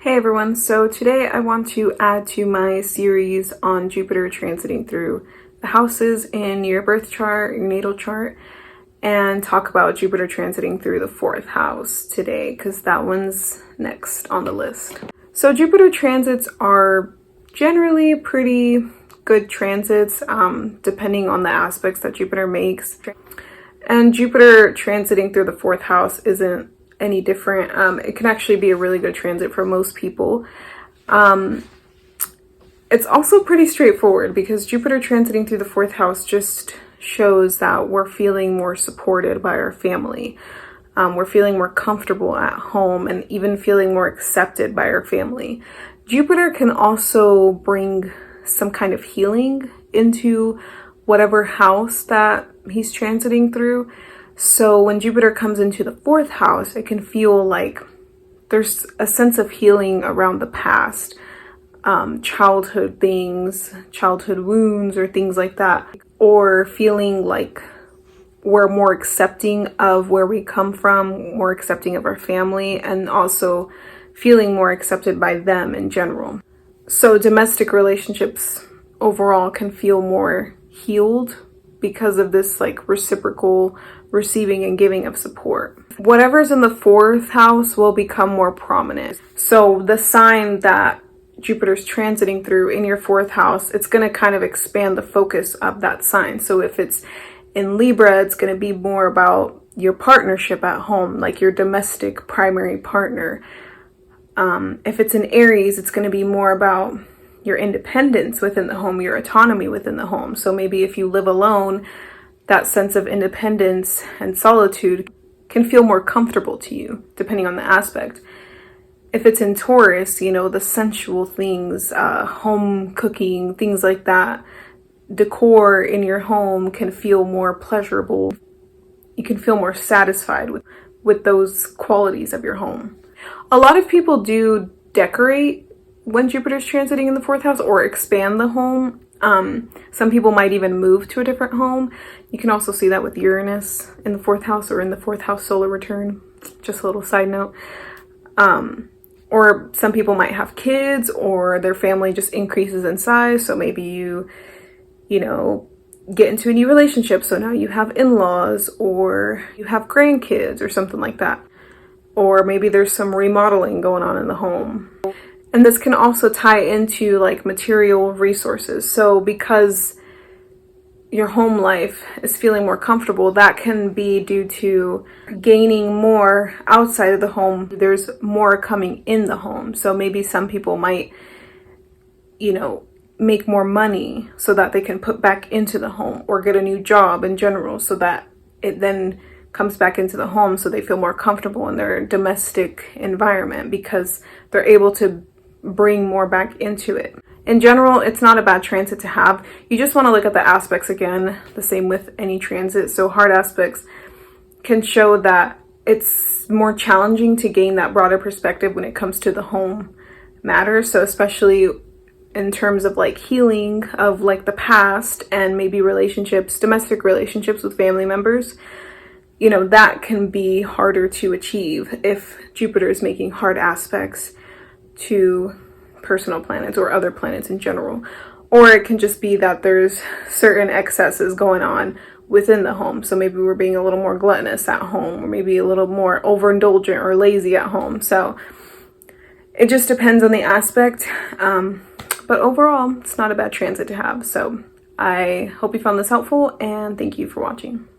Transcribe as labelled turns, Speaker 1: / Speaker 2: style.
Speaker 1: Hey everyone, so today I want to add to my series on Jupiter transiting through the houses in your birth chart, your natal chart, and talk about Jupiter transiting through the fourth house today because that one's next on the list. So Jupiter transits are generally pretty good transits depending on the aspects that Jupiter makes. And Jupiter transiting through the fourth house isn't any different. It can actually be a really good transit for most people. It's also pretty straightforward because Jupiter transiting through the fourth house just shows that we're feeling more supported by our family. We're feeling more comfortable at home and even feeling more accepted by our family. Jupiter can also bring some kind of healing into whatever house that he's transiting through. So when Jupiter comes into the fourth house, it can feel like there's a sense of healing around the past, childhood things, childhood wounds or things like that, or feeling like we're more accepting of where we come from, more accepting of our family, and also feeling more accepted by them in general. So domestic relationships overall can feel more healed because of this like reciprocal receiving and giving of support. Whatever's in the fourth house will become more prominent. So the sign that Jupiter's transiting through in your fourth house, it's going to kind of expand the focus of that sign. So if it's in Libra, it's going to be more about your partnership at home, like your domestic primary partner. If it's in Aries, it's going to be more about your independence within the home, your autonomy within the home. So maybe if you live alone, that sense of independence and solitude can feel more comfortable to you, depending on the aspect. If it's in Taurus, you know, the sensual things, home cooking, things like that, decor in your home can feel more pleasurable. You can feel more satisfied with those qualities of your home. A lot of people do decorate when Jupiter's transiting in the fourth house or expand the home. Some people might even move to a different home. You can also see that with Uranus in the fourth house or in the fourth house solar return. Just a little side note. Or some people might have kids or their family just increases in size. So maybe you know, get into a new relationship. So now you have in-laws or you have grandkids or something like that. Or maybe there's some remodeling going on in the home. And this can also tie into like material resources. So because your home life is feeling more comfortable, that can be due to gaining more outside of the home. There's more coming in the home. So maybe some people might, you know, make more money so that they can put back into the home or get a new job in general so that it then comes back into the home so they feel more comfortable in their domestic environment because they're able to bring more back into it. In general, it's not a bad transit to have. You just want to look at the aspects again, the same with any transit. So hard aspects can show that it's more challenging to gain that broader perspective when it comes to the home matters. So especially in terms of like healing of like the past and maybe relationships, domestic relationships with family members, you know, that can be harder to achieve if Jupiter is making hard aspects to personal planets or other planets in general. Or it can just be that there's certain excesses going on within the home. So maybe we're being a little more gluttonous at home or maybe a little more overindulgent or lazy at home. So it just depends on the aspect. But overall, it's not a bad transit to have. So I hope you found this helpful and thank you for watching.